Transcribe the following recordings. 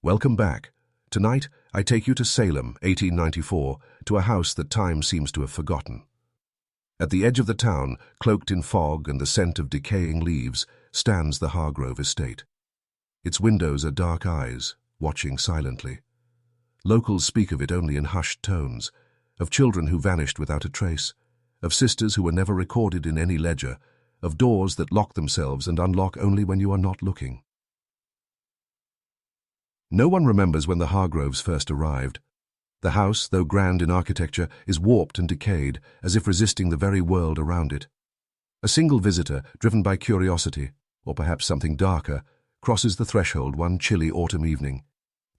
Welcome back. Tonight, I take you to Salem, 1894, to a house that time seems to have forgotten. At the edge of the town, cloaked in fog and the scent of decaying leaves, stands the Hargrove estate. Its windows are dark eyes, watching silently. Locals speak of it only in hushed tones, of children who vanished without a trace, of sisters who were never recorded in any ledger, of doors that lock themselves and unlock only when you are not looking. No one remembers when the Hargroves first arrived. The house, though grand in architecture, is warped and decayed, as if resisting the very world around it. A single visitor, driven by curiosity, or perhaps something darker, crosses the threshold one chilly autumn evening.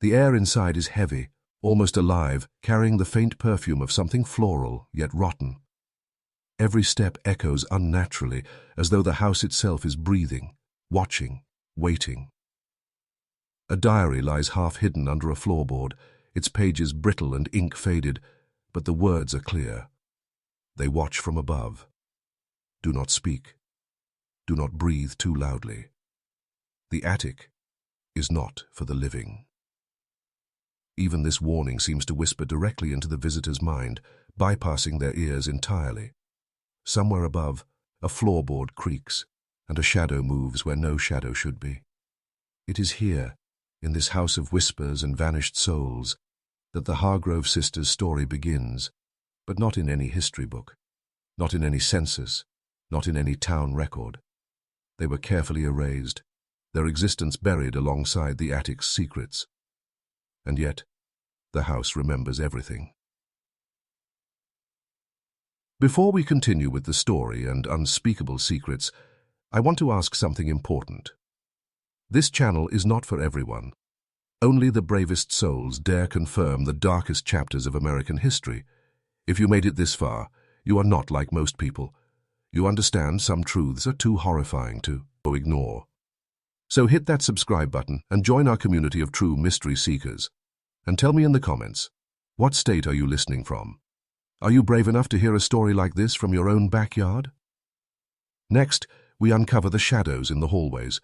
The air inside is heavy, almost alive, carrying the faint perfume of something floral, yet rotten. Every step echoes unnaturally, as though the house itself is breathing, watching, waiting. A diary lies half-hidden under a floorboard, its pages brittle and ink faded, but the words are clear. They watch from above. Do not speak. Do not breathe too loudly. The attic is not for the living. Even this warning seems to whisper directly into the visitor's mind, bypassing their ears entirely. Somewhere above, a floorboard creaks, and a shadow moves where no shadow should be. It is here, in this house of whispers and vanished souls, that the Hargrove sisters' story begins, but not in any history book, not in any census, not in any town record. They were carefully erased, their existence buried alongside the attic's secrets. And yet, the house remembers everything. Before we continue with the story and unspeakable secrets, I want to ask something important. This channel is not for everyone. Only the bravest souls dare confirm the darkest chapters of American history. If you made it this far, you are not like most people. You understand some truths are too horrifying to ignore. So hit that subscribe button and join our community of true mystery seekers. And tell me in the comments, what state are you listening from? Are you brave enough to hear a story like this from your own backyard? Next, we uncover the shadows in the hallways,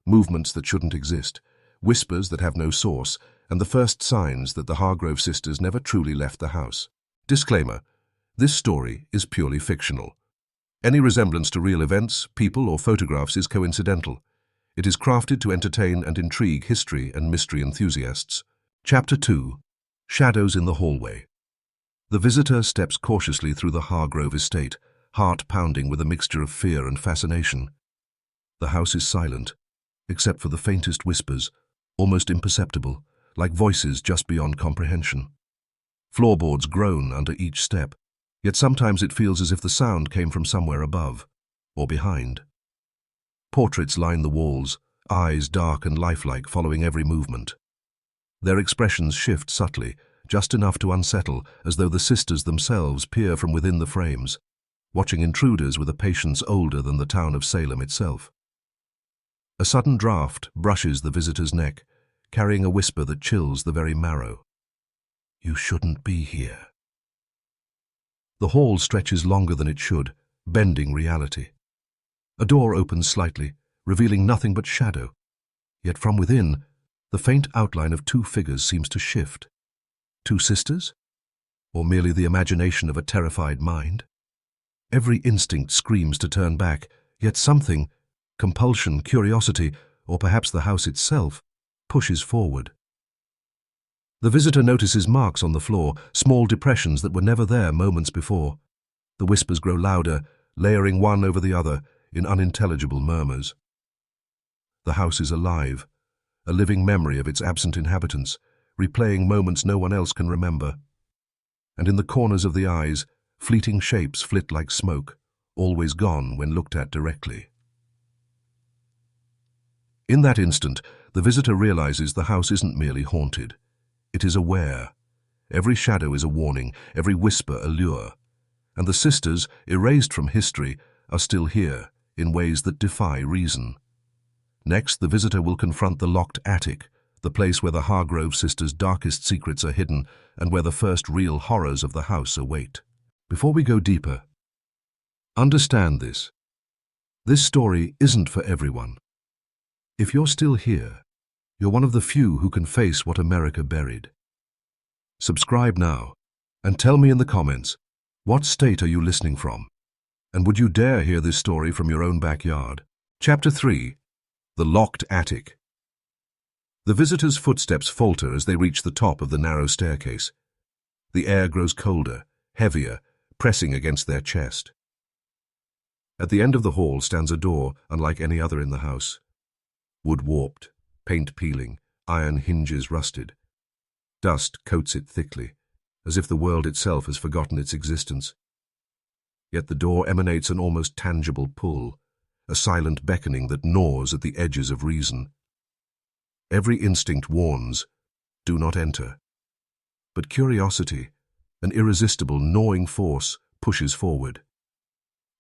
movements that shouldn't exist, whispers that have no source, and the first signs that the Hargrove sisters never truly left the house. Disclaimer: this story is purely fictional. Any resemblance to real events, people, or photographs is coincidental. It is crafted to entertain and intrigue history and mystery enthusiasts. Chapter 2: Shadows in the Hallway. The visitor steps cautiously through the Hargrove estate, heart pounding with a mixture of fear and fascination. The house is silent, except for the faintest whispers, almost imperceptible, like voices just beyond comprehension. Floorboards groan under each step, yet sometimes it feels as if the sound came from somewhere above, or behind. Portraits line the walls, eyes dark and lifelike following every movement. Their expressions shift subtly, just enough to unsettle, as though the sisters themselves peer from within the frames, watching intruders with a patience older than the town of Salem itself. A sudden draft brushes the visitor's neck, carrying a whisper that chills the very marrow. You shouldn't be here. The hall stretches longer than it should, bending reality. A door opens slightly, revealing nothing but shadow. Yet from within, the faint outline of two figures seems to shift. Two sisters? Or merely the imagination of a terrified mind? Every instinct screams to turn back, yet something, compulsion, curiosity, or perhaps the house itself, pushes forward. The visitor notices marks on the floor, small depressions that were never there moments before. The whispers grow louder, layering one over the other in unintelligible murmurs. The house is alive, a living memory of its absent inhabitants, replaying moments no one else can remember. And in the corners of the eyes, fleeting shapes flit like smoke, always gone when looked at directly. In that instant, the visitor realizes the house isn't merely haunted. It is aware. Every shadow is a warning, every whisper a lure. And the sisters, erased from history, are still here, in ways that defy reason. Next, the visitor will confront the locked attic, the place where the Hargrove sisters' darkest secrets are hidden and where the first real horrors of the house await. Before we go deeper, understand this. This story isn't for everyone. If you're still here, You're one of the few who can face what America buried. Subscribe now, and tell me in the comments, what state are you listening from? And would you dare hear this story from your own backyard? Chapter 3. The Locked Attic. The visitors' footsteps falter as they reach the top of the narrow staircase. The air grows colder, heavier, pressing against their chest. At the end of the hall stands a door unlike any other in the house. Wood warped, paint peeling, iron hinges rusted. Dust coats it thickly, as if the world itself has forgotten its existence. Yet the door emanates an almost tangible pull, a silent beckoning that gnaws at the edges of reason. Every instinct warns, do not enter. But curiosity, an irresistible, gnawing force, pushes forward.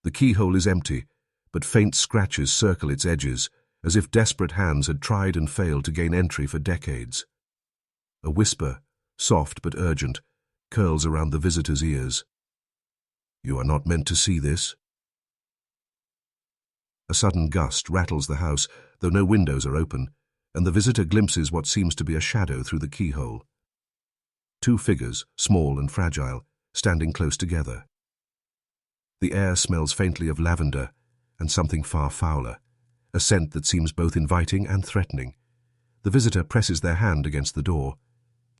The keyhole is empty, but faint scratches circle its edges, as if desperate hands had tried and failed to gain entry for decades. A whisper, soft but urgent, curls around the visitor's ears. You are not meant to see this. A sudden gust rattles the house, though no windows are open, and the visitor glimpses what seems to be a shadow through the keyhole. Two figures, small and fragile, standing close together. The air smells faintly of lavender and something far fouler, a scent that seems both inviting and threatening. The visitor presses their hand against the door.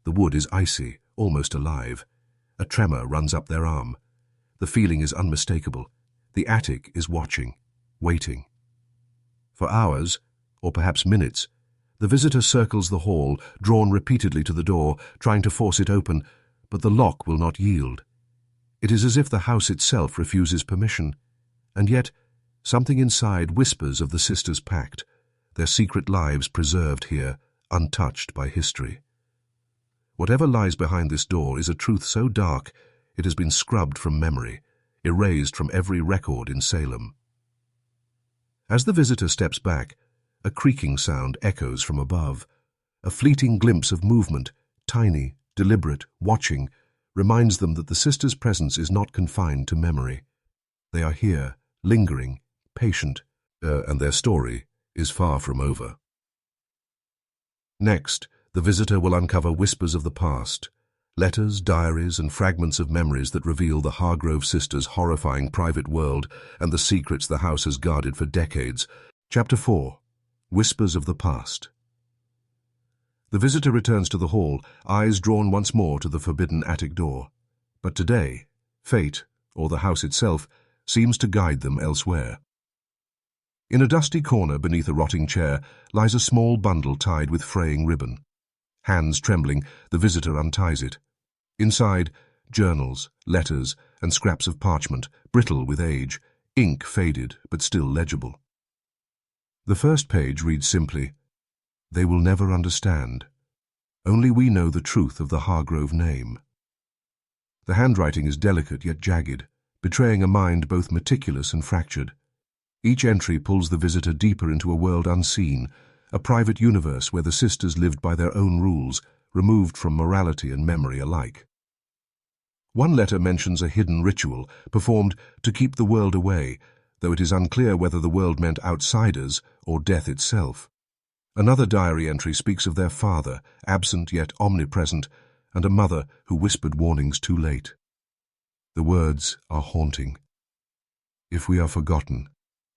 The wood is icy, almost alive. A tremor runs up their arm. The feeling is unmistakable. The attic is watching, waiting. For hours, or perhaps minutes, the visitor circles the hall, drawn repeatedly to the door, trying to force it open, but the lock will not yield. It is as if the house itself refuses permission, and yet something inside whispers of the sisters' pact, their secret lives preserved here, untouched by history. Whatever lies behind this door is a truth so dark it has been scrubbed from memory, erased from every record in Salem. As the visitor steps back, a creaking sound echoes from above. A fleeting glimpse of movement, tiny, deliberate, watching, reminds them that the sisters' presence is not confined to memory. They are here, lingering, patient, and their story is far from over. Next, the visitor will uncover whispers of the past, letters, diaries, and fragments of memories that reveal the Hargrove sisters' horrifying private world and the secrets the house has guarded for decades. Chapter 4. Whispers of the Past. The visitor returns to the hall, eyes drawn once more to the forbidden attic door. But today, fate, or the house itself, seems to guide them elsewhere. In a dusty corner beneath a rotting chair lies a small bundle tied with fraying ribbon. Hands trembling, the visitor unties it. Inside, journals, letters, and scraps of parchment, brittle with age, ink faded but still legible. The first page reads simply, "They will never understand. Only we know the truth of the Hargrove name." The handwriting is delicate yet jagged, betraying a mind both meticulous and fractured. Each entry pulls the visitor deeper into a world unseen, a private universe where the sisters lived by their own rules, removed from morality and memory alike. One letter mentions a hidden ritual performed to keep the world away, though it is unclear whether the world meant outsiders or death itself. Another diary entry speaks of their father, absent yet omnipresent, and a mother who whispered warnings too late. The words are haunting. If we are forgotten,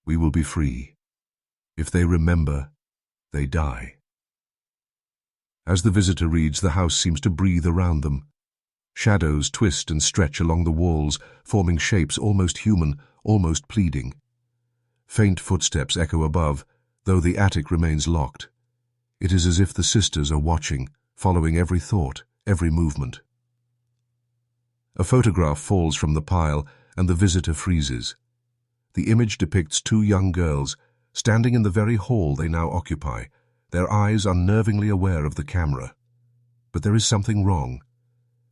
we will be free. If they remember, they die. As the visitor reads, the house seems to breathe around them. Shadows twist and stretch along the walls, forming shapes almost human, almost pleading. Faint footsteps echo above, though the attic remains locked. It is as if the sisters are watching, following every thought, every movement. A photograph falls from the pile, and the visitor freezes. The image depicts two young girls, standing in the very hall they now occupy, their eyes unnervingly aware of the camera. But there is something wrong.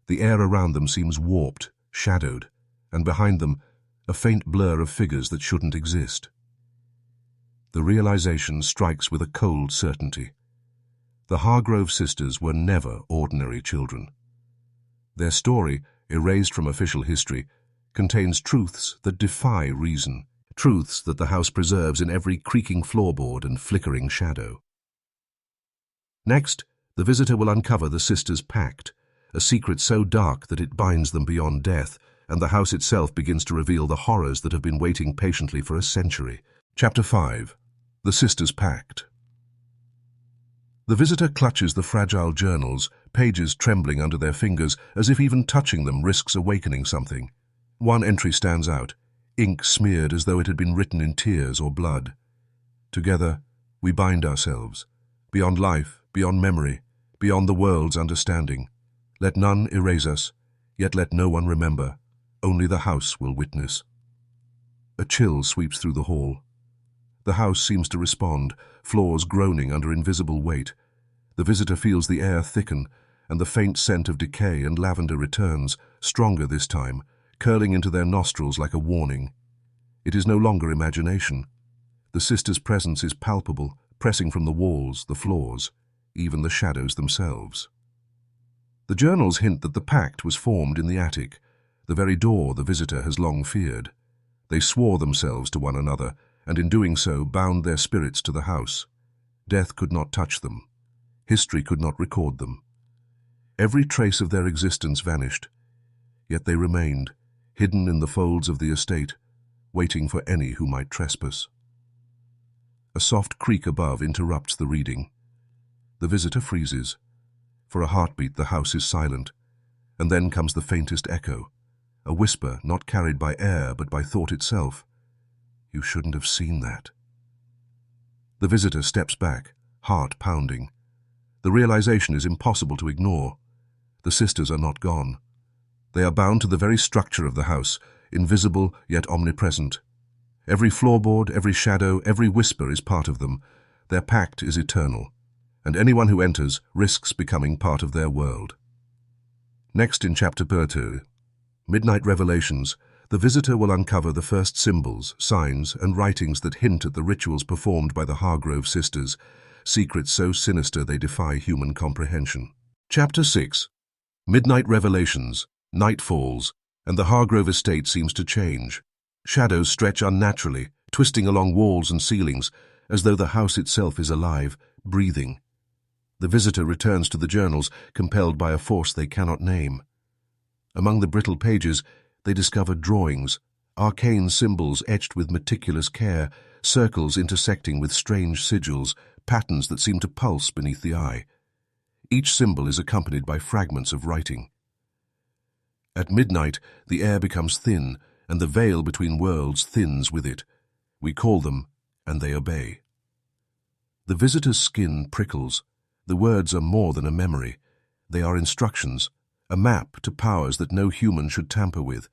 The air around them seems warped, shadowed, and behind them, a faint blur of figures that shouldn't exist. The realization strikes with a cold certainty. The Hargrove sisters were never ordinary children. Their story, erased from official history, contains truths that defy reason, truths that the house preserves in every creaking floorboard and flickering shadow. Next, the visitor will uncover the sisters' pact, a secret so dark that it binds them beyond death, and the house itself begins to reveal the horrors that have been waiting patiently for a century. Chapter 5. The Sisters' Pact. The visitor clutches the fragile journals, pages trembling under their fingers, as if even touching them risks awakening something. One entry stands out, ink smeared as though it had been written in tears or blood. Together, we bind ourselves, beyond life, beyond memory, beyond the world's understanding. Let none erase us, yet let no one remember. Only the house will witness. A chill sweeps through the hall. The house seems to respond, floors groaning under invisible weight. The visitor feels the air thicken, and the faint scent of decay and lavender returns, stronger this time, curling into their nostrils like a warning. It is no longer imagination. The sisters' presence is palpable, pressing from the walls, the floors, even the shadows themselves. The journals hint that the pact was formed in the attic, the very door the visitor has long feared. They swore themselves to one another, and in doing so bound their spirits to the house. Death could not touch them. History could not record them. Every trace of their existence vanished, yet they remained, hidden in the folds of the estate, waiting for any who might trespass. A soft creak above interrupts the reading. The visitor freezes. For a heartbeat the house is silent, and then comes the faintest echo, a whisper not carried by air but by thought itself. You shouldn't have seen that. The visitor steps back, heart pounding. The realization is impossible to ignore. The sisters are not gone. They are bound to the very structure of the house, invisible yet omnipresent. Every floorboard, every shadow, every whisper is part of them. Their pact is eternal, and anyone who enters risks becoming part of their world. Next in Chapter 2, Midnight Revelations, the visitor will uncover the first symbols, signs, and writings that hint at the rituals performed by the Hargrove sisters, secrets so sinister they defy human comprehension. Chapter 6. Midnight Revelations, night falls, and the Hargrove estate seems to change. Shadows stretch unnaturally, twisting along walls and ceilings, as though the house itself is alive, breathing. The visitor returns to the journals, compelled by a force they cannot name. Among the brittle pages, they discover drawings, arcane symbols etched with meticulous care, circles intersecting with strange sigils, patterns that seem to pulse beneath the eye. Each symbol is accompanied by fragments of writing. At midnight, the air becomes thin, and the veil between worlds thins with it. We call them, and they obey. The visitor's skin prickles. The words are more than a memory. They are instructions, a map to powers that no human should tamper with.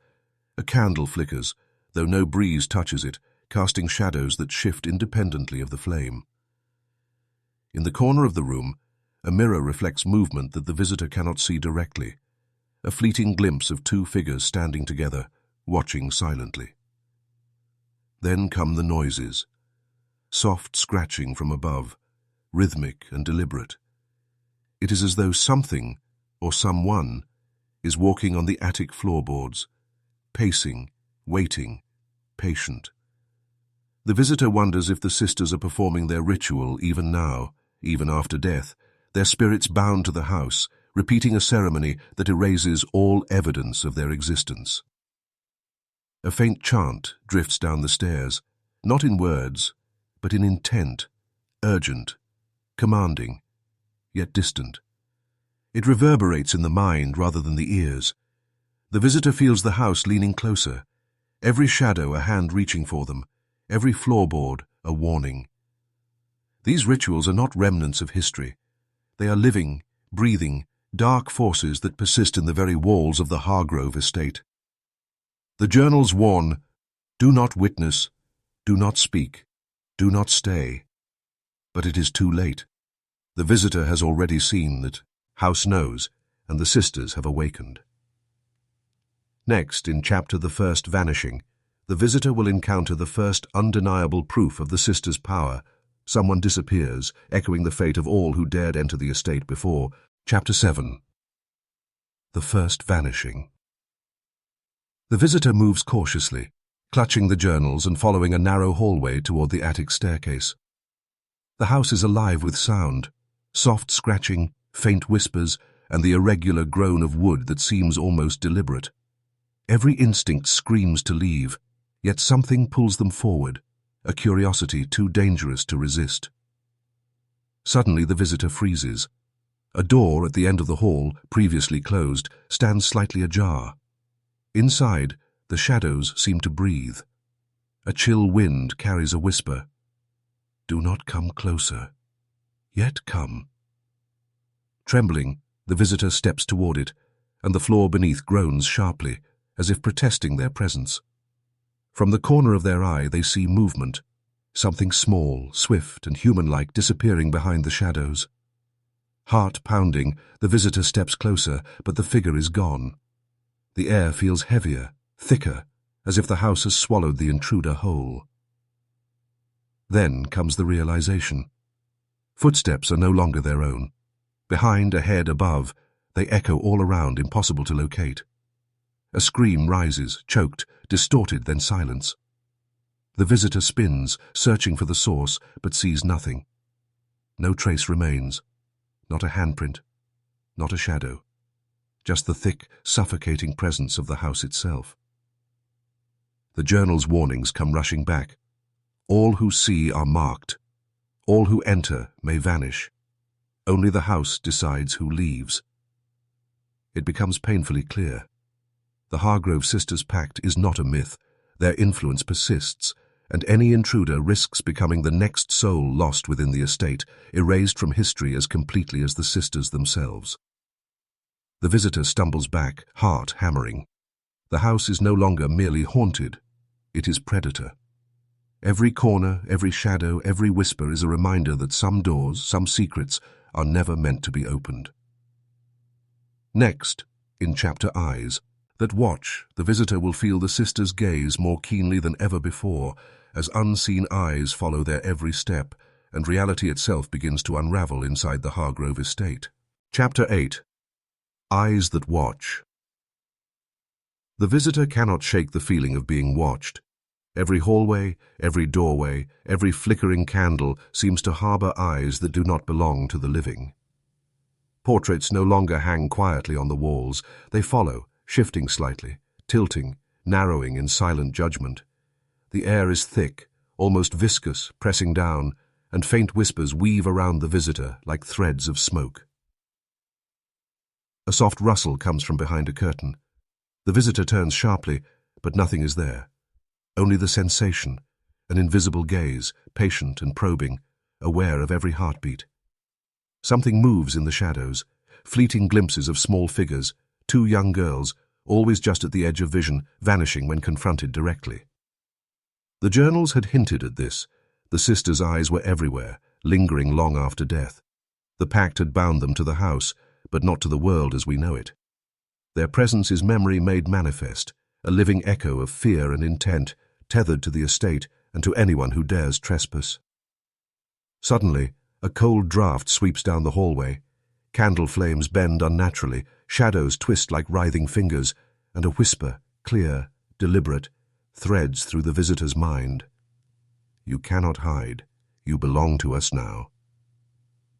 A candle flickers, though no breeze touches it, casting shadows that shift independently of the flame. In the corner of the room, a mirror reflects movement that the visitor cannot see directly, a fleeting glimpse of two figures standing together, watching silently. Then come the noises, soft scratching from above, rhythmic and deliberate. It is as though something, or someone, is walking on the attic floorboards, pacing, waiting, patient. The visitor wonders if the sisters are performing their ritual even now, even after death, their spirits bound to the house, repeating a ceremony that erases all evidence of their existence. A faint chant drifts down the stairs, not in words, but in intent, urgent, commanding, yet distant. It reverberates in the mind rather than the ears. The visitor feels the house leaning closer, every shadow a hand reaching for them, every floorboard a warning. These rituals are not remnants of history. They are living, breathing, dark forces that persist in the very walls of the Hargrove estate. The journals warn, do not witness, do not speak, do not stay. But it is too late. The visitor has already seen that house knows, and the sisters have awakened. Next, in Chapter the First Vanishing, the visitor will encounter the first undeniable proof of the sisters' power. Someone disappears, echoing the fate of all who dared enter the estate before. Chapter 7. The First Vanishing. The visitor moves cautiously, clutching the journals and following a narrow hallway toward the attic staircase. The house is alive with sound, Soft scratching, faint whispers, and the irregular groan of wood that seems almost deliberate. Every instinct screams to leave, yet something pulls them forward, a curiosity too dangerous to resist. Suddenly the visitor freezes. A door at the end of the hall, previously closed, stands slightly ajar. Inside, the shadows seem to breathe. A chill wind carries a whisper. "Do not come closer. Yet come." Trembling, the visitor steps toward it, and the floor beneath groans sharply, as if protesting their presence. From the corner of their eye they see movement, something small, swift, and human-like disappearing behind the shadows. Heart pounding, the visitor steps closer, but the figure is gone. The air feels heavier, thicker, as if the house has swallowed the intruder whole. Then comes the realization. Footsteps are no longer their own. Behind, ahead, above, they echo all around, impossible to locate. A scream rises, choked, distorted, then silence. The visitor spins, searching for the source, but sees nothing. No trace remains. Not a handprint, not a shadow. Just the thick, suffocating presence of the house itself. The journal's warnings come rushing back. All who see are marked. All who enter may vanish. Only the house decides who leaves. It becomes painfully clear. The Hargrove sisters' pact is not a myth. Their influence persists, and any intruder risks becoming the next soul lost within the estate, erased from history as completely as the sisters themselves. The visitor stumbles back, heart hammering. The house is no longer merely haunted. It is predator. Every corner, every shadow, every whisper is a reminder that some doors, some secrets, are never meant to be opened. Next, in chapter Eyes, that watch, the visitor will feel the sisters' gaze more keenly than ever before, as unseen eyes follow their every step, and reality itself begins to unravel inside the Hargrove estate. Chapter 8. Eyes that Watch. The visitor cannot shake the feeling of being watched. Every hallway, every doorway, every flickering candle seems to harbor eyes that do not belong to the living. Portraits no longer hang quietly on the walls. They follow, shifting slightly, tilting, narrowing in silent judgment. The air is thick, almost viscous, pressing down, and faint whispers weave around the visitor like threads of smoke. A soft rustle comes from behind a curtain. The visitor turns sharply, but nothing is there. Only the sensation, an invisible gaze, patient and probing, aware of every heartbeat. Something moves in the shadows, fleeting glimpses of small figures, two young girls, always just at the edge of vision, vanishing when confronted directly. The journals had hinted at this. The sisters' eyes were everywhere, lingering long after death. The pact had bound them to the house, but not to the world as we know it. Their presence is memory made manifest, a living echo of fear and intent, tethered to the estate and to anyone who dares trespass. Suddenly, a cold draught sweeps down the hallway. Candle flames bend unnaturally, shadows twist like writhing fingers, and a whisper, clear, deliberate, threads through the visitor's mind. "You cannot hide. You belong to us now."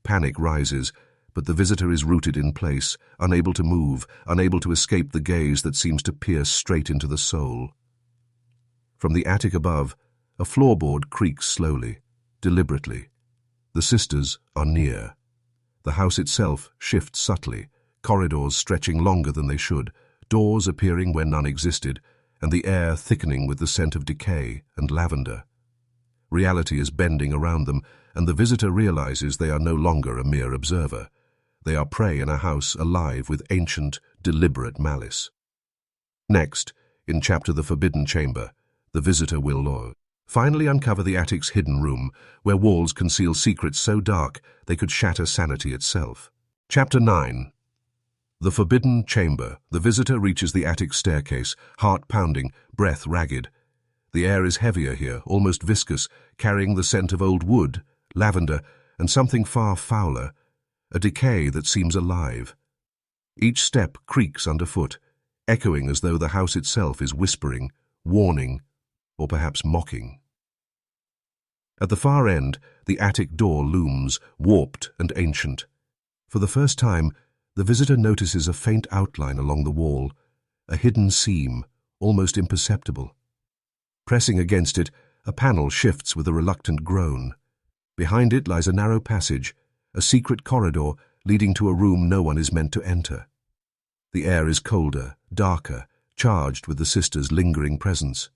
Panic rises, but the visitor is rooted in place, unable to move, unable to escape the gaze that seems to pierce straight into the soul. From the attic above, a floorboard creaks slowly, deliberately. The sisters are near. The house itself shifts subtly, corridors stretching longer than they should, doors appearing where none existed, and the air thickening with the scent of decay and lavender. Reality is bending around them, and the visitor realizes they are no longer a mere observer. They are prey in a house alive with ancient, deliberate malice. Next, in chapter The Forbidden Chamber, the visitor will finally uncover the attic's hidden room, where walls conceal secrets so dark they could shatter sanity itself. Chapter 9. The Forbidden Chamber. The visitor reaches the attic staircase, heart pounding, breath ragged. The air is heavier here, almost viscous, carrying the scent of old wood, lavender, and something far fouler, a decay that seems alive. Each step creaks underfoot, echoing as though the house itself is whispering, warning, or perhaps mocking. At the far end, the attic door looms, warped and ancient. For the first time, the visitor notices a faint outline along the wall, a hidden seam, almost imperceptible. Pressing against it, a panel shifts with a reluctant groan. Behind it lies a narrow passage, a secret corridor leading to a room no one is meant to enter. The air is colder, darker, charged with the sisters' lingering presence.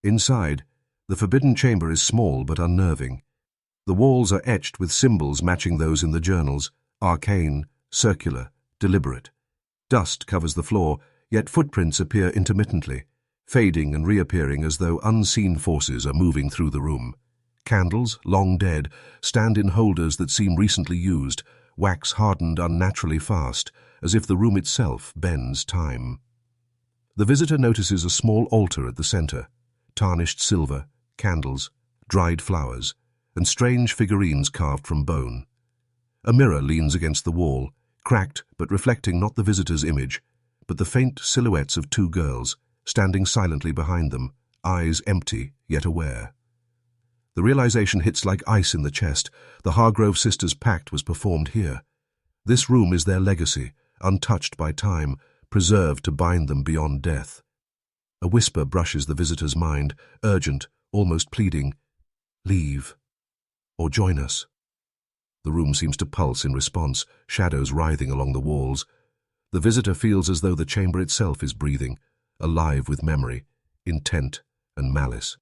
Inside, the forbidden chamber is small but unnerving. The walls are etched with symbols matching those in the journals, arcane, circular, deliberate. Dust covers the floor, yet footprints appear intermittently, fading and reappearing as though unseen forces are moving through the room. Candles, long dead, stand in holders that seem recently used, wax hardened unnaturally fast, as if the room itself bends time. The visitor notices a small altar at the center, tarnished silver, candles, dried flowers, and strange figurines carved from bone. A mirror leans against the wall, cracked but reflecting not the visitor's image, but the faint silhouettes of two girls, standing silently behind them, eyes empty yet aware. The realization hits like ice in the chest. The Hargrove sisters' pact was performed here. This room is their legacy, untouched by time, preserved to bind them beyond death. A whisper brushes the visitor's mind, urgent, almost pleading, "Leave, or join us." The room seems to pulse in response, shadows writhing along the walls. The visitor feels as though the chamber itself is breathing, alive with memory, intent, and malice.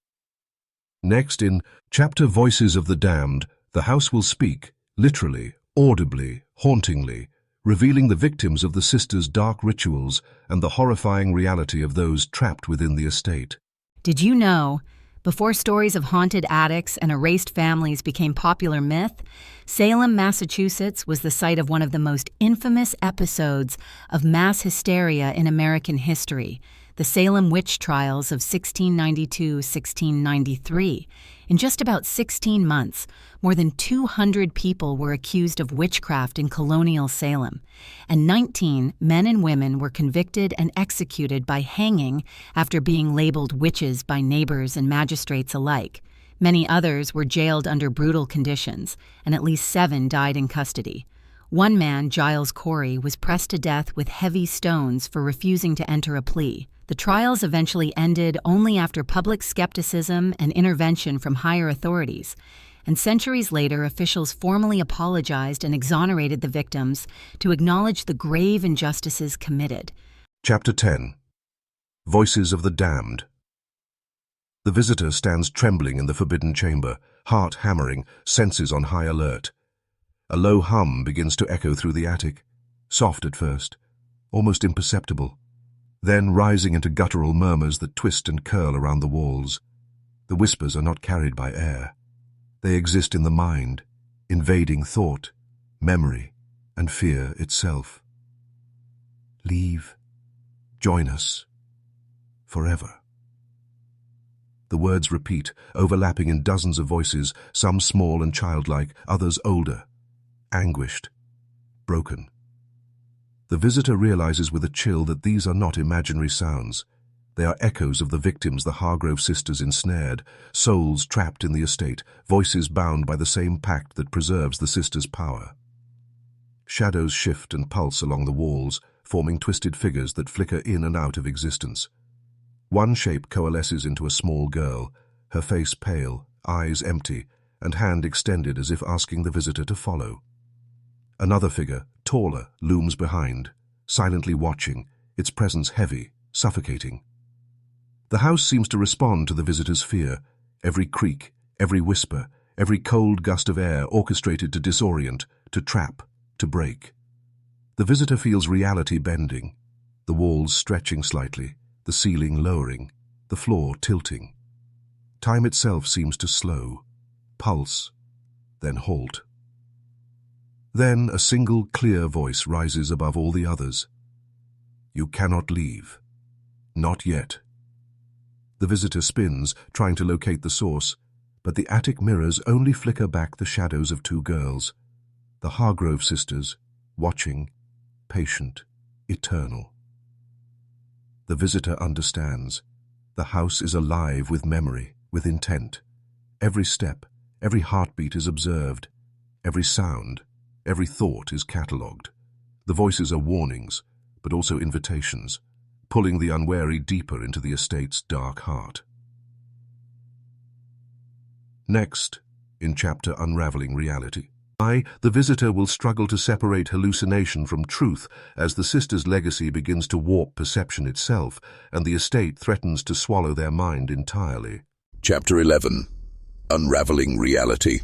Next, in Chapter Voices of the Damned, the house will speak, literally, audibly, hauntingly, revealing the victims of the sisters' dark rituals and the horrifying reality of those trapped within the estate. Did you know, before stories of haunted attics and erased families became popular myth, Salem, Massachusetts was the site of one of the most infamous episodes of mass hysteria in American history, the Salem witch trials of 1692-1693. In just about 16 months, more than 200 people were accused of witchcraft in colonial Salem, and 19 men and women were convicted and executed by hanging after being labeled witches by neighbors and magistrates alike. Many others were jailed under brutal conditions, and at least 7 died in custody. One man, Giles Corey, was pressed to death with heavy stones for refusing to enter a plea. The trials eventually ended only after public skepticism and intervention from higher authorities, and centuries later officials formally apologized and exonerated the victims to acknowledge the grave injustices committed. Chapter 10. Voices of the Damned. The visitor stands trembling in the forbidden chamber, heart hammering, senses on high alert. A low hum begins to echo through the attic, soft at first, almost imperceptible, then rising into guttural murmurs that twist and curl around the walls. The whispers are not carried by air. They exist in the mind, invading thought, memory, and fear itself. Leave, join us, forever. The words repeat, overlapping in dozens of voices, some small and childlike, others older, anguished, broken. The visitor realizes with a chill that these are not imaginary sounds. They are echoes of the victims the Hargrove sisters ensnared, souls trapped in the estate, voices bound by the same pact that preserves the sisters' power. Shadows shift and pulse along the walls, forming twisted figures that flicker in and out of existence. One shape coalesces into a small girl, her face pale, eyes empty, and hand extended as if asking the visitor to follow. Another figure, taller, looms behind, silently watching, its presence heavy, suffocating. The house seems to respond to the visitor's fear, every creak, every whisper, every cold gust of air orchestrated to disorient, to trap, to break. The visitor feels reality bending, the walls stretching slightly, the ceiling lowering, the floor tilting. Time itself seems to slow, pulse, then halt. Then a single clear voice rises above all the others. You cannot leave. Not yet. The visitor spins, trying to locate the source, but the attic mirrors only flicker back the shadows of 2 girls, the Hargrove sisters, watching, patient, eternal. The visitor understands. The house is alive with memory, with intent. Every step, every heartbeat is observed. Every sound, every thought is catalogued. The voices are warnings, but also invitations, pulling the unwary deeper into the estate's dark heart. Next, in chapter Unraveling Reality, the visitor will struggle to separate hallucination from truth as the sisters' legacy begins to warp perception itself and the estate threatens to swallow their mind entirely. Chapter 11. Unraveling Reality.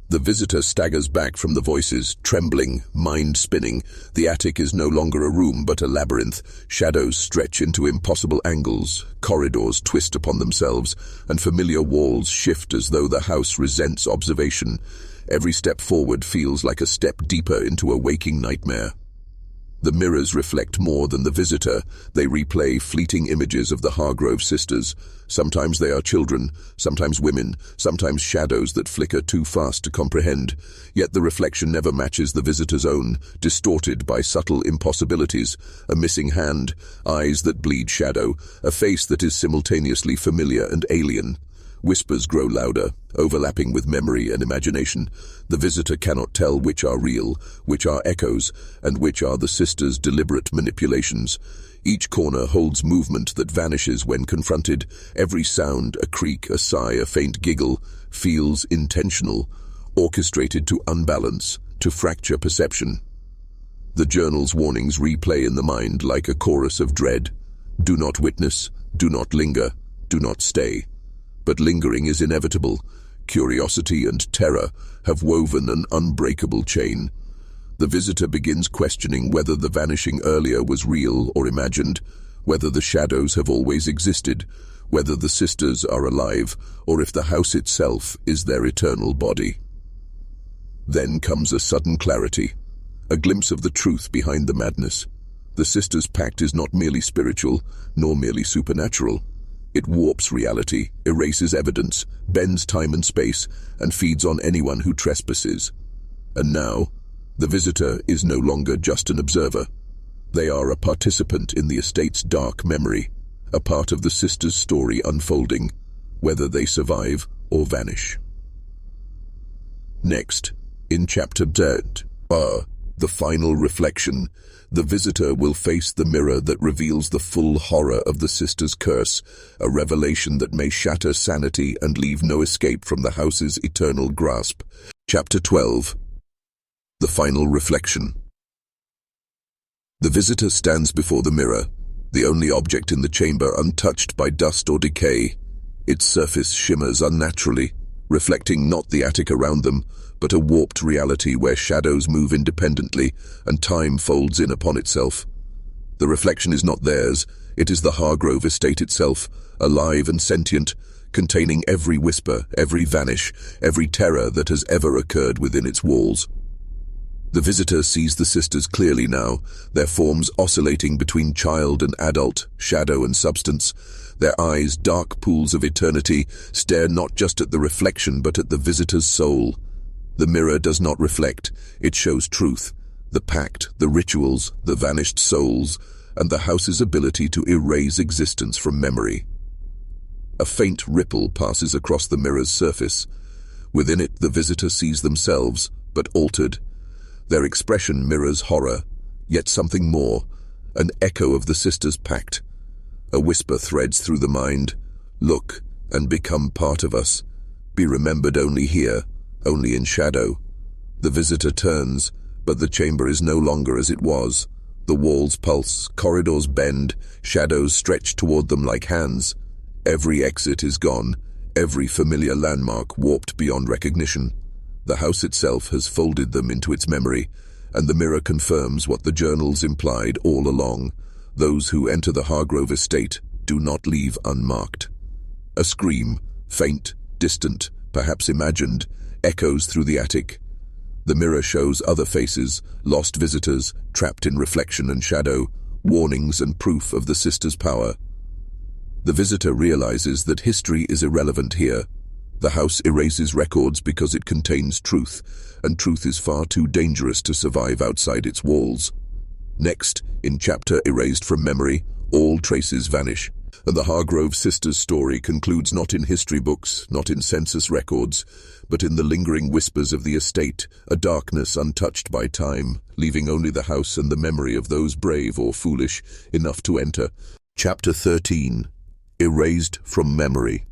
The visitor staggers back from the voices, trembling, mind spinning. The attic is no longer a room but a labyrinth. Shadows stretch into impossible angles, corridors twist upon themselves, and familiar walls shift as though the house resents observation. Every step forward feels like a step deeper into a waking nightmare. The mirrors reflect more than the visitor. They replay fleeting images of the Hargrove sisters. Sometimes they are children, sometimes women, sometimes shadows that flicker too fast to comprehend. Yet the reflection never matches the visitor's own, distorted by subtle impossibilities. A missing hand, eyes that bleed shadow, a face that is simultaneously familiar and alien. Whispers grow louder, overlapping with memory and imagination. The visitor cannot tell which are real, which are echoes, and which are the sisters' deliberate manipulations. Each corner holds movement that vanishes when confronted. Every sound, a creak, a sigh, a faint giggle, feels intentional, orchestrated to unbalance, to fracture perception. The journal's warnings replay in the mind like a chorus of dread. Do not witness, do not linger, do not stay. But lingering is inevitable. Curiosity and terror have woven an unbreakable chain. The visitor begins questioning whether the vanishing earlier was real or imagined, whether the shadows have always existed, whether the sisters are alive, or if the house itself is their eternal body. Then comes a sudden clarity, a glimpse of the truth behind the madness. The sisters' pact is not merely spiritual, nor merely supernatural. It warps reality, erases evidence, bends time and space, and feeds on anyone who trespasses. And now, the visitor is no longer just an observer. They are a participant in the estate's dark memory, a part of the sisters' story unfolding, whether they survive or vanish. Next, in chapter 10, the final reflection, the visitor will face the mirror that reveals the full horror of the sisters' curse, a revelation that may shatter sanity and leave no escape from the house's eternal grasp. Chapter 12. The final reflection. The visitor stands before the mirror, the only object in the chamber untouched by dust or decay. Its surface shimmers unnaturally, reflecting not the attic around them, but a warped reality where shadows move independently and time folds in upon itself. The reflection is not theirs, it is the Hargrove estate itself, alive and sentient, containing every whisper, every vanish, every terror that has ever occurred within its walls. The visitor sees the sisters clearly now, their forms oscillating between child and adult, shadow and substance. Their eyes, dark pools of eternity, stare not just at the reflection but at the visitor's soul. The mirror does not reflect, it shows truth, the pact, the rituals, the vanished souls, and the house's ability to erase existence from memory. A faint ripple passes across the mirror's surface. Within it, the visitor sees themselves, but altered. Their expression mirrors horror, yet something more, an echo of the sisters' pact. A whisper threads through the mind, look and become part of us, be remembered only here, only in shadow. The visitor turns, but the chamber is no longer as it was. The walls pulse, corridors bend, shadows stretch toward them like hands. Every exit is gone, every familiar landmark warped beyond recognition. The house itself has folded them into its memory, and the mirror confirms what the journals implied all along. Those who enter the Hargrove estate do not leave unmarked. A scream, faint, distant, perhaps imagined, echoes through the attic. The mirror shows other faces, lost visitors, trapped in reflection and shadow, warnings and proof of the sisters' power. The visitor realizes that history is irrelevant here. The house erases records because it contains truth, and truth is far too dangerous to survive outside its walls. Next, in chapter Erased from Memory, all traces vanish. And the Hargrove sisters' story concludes not in history books, not in census records, but in the lingering whispers of the estate, a darkness untouched by time, leaving only the house and the memory of those brave or foolish enough to enter. Chapter 13. Erased from Memory.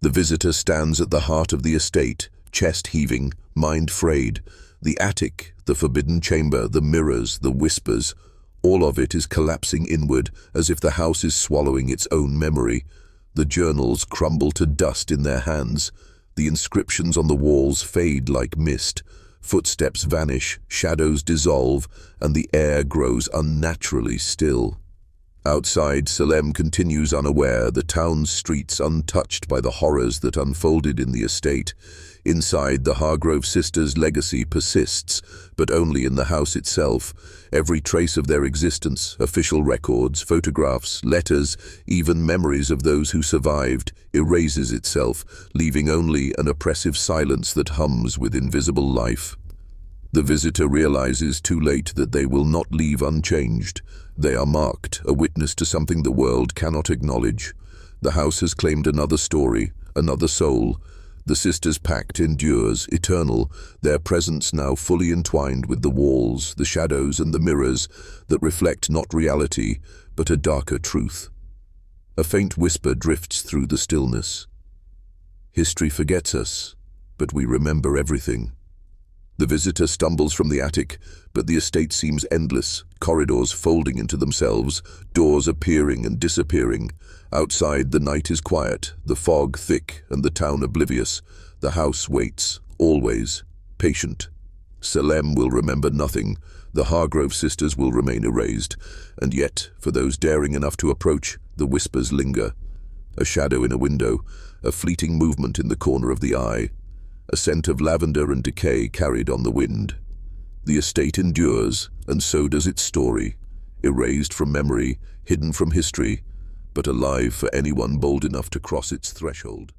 The visitor stands at the heart of the estate, chest heaving, mind frayed. The attic, the forbidden chamber, the mirrors, the whispers, all of it is collapsing inward, as if the house is swallowing its own memory. The journals crumble to dust in their hands. The inscriptions on the walls fade like mist. Footsteps vanish, shadows dissolve, and the air grows unnaturally still. Outside, Salem continues unaware, the town's streets untouched by the horrors that unfolded in the estate. Inside, the Hargrove sisters' legacy persists, but only in the house itself. Every trace of their existence, official records, photographs, letters, even memories of those who survived, erases itself, leaving only an oppressive silence that hums with invisible life. The visitor realizes too late that they will not leave unchanged. They are marked, a witness to something the world cannot acknowledge. The house has claimed another story, another soul. The sisters' pact endures, eternal, their presence now fully entwined with the walls, the shadows and the mirrors that reflect not reality, but a darker truth. A faint whisper drifts through the stillness. History forgets us, but we remember everything. The visitor stumbles from the attic, but the estate seems endless, corridors folding into themselves, doors appearing and disappearing. Outside, the night is quiet, the fog thick and the town oblivious. The house waits, always, patient. Salem will remember nothing. The Hargrove sisters will remain erased. And yet, for those daring enough to approach, the whispers linger. A shadow in a window, a fleeting movement in the corner of the eye. A scent of lavender and decay carried on the wind. The estate endures, and so does its story, erased from memory, hidden from history, but alive for anyone bold enough to cross its threshold.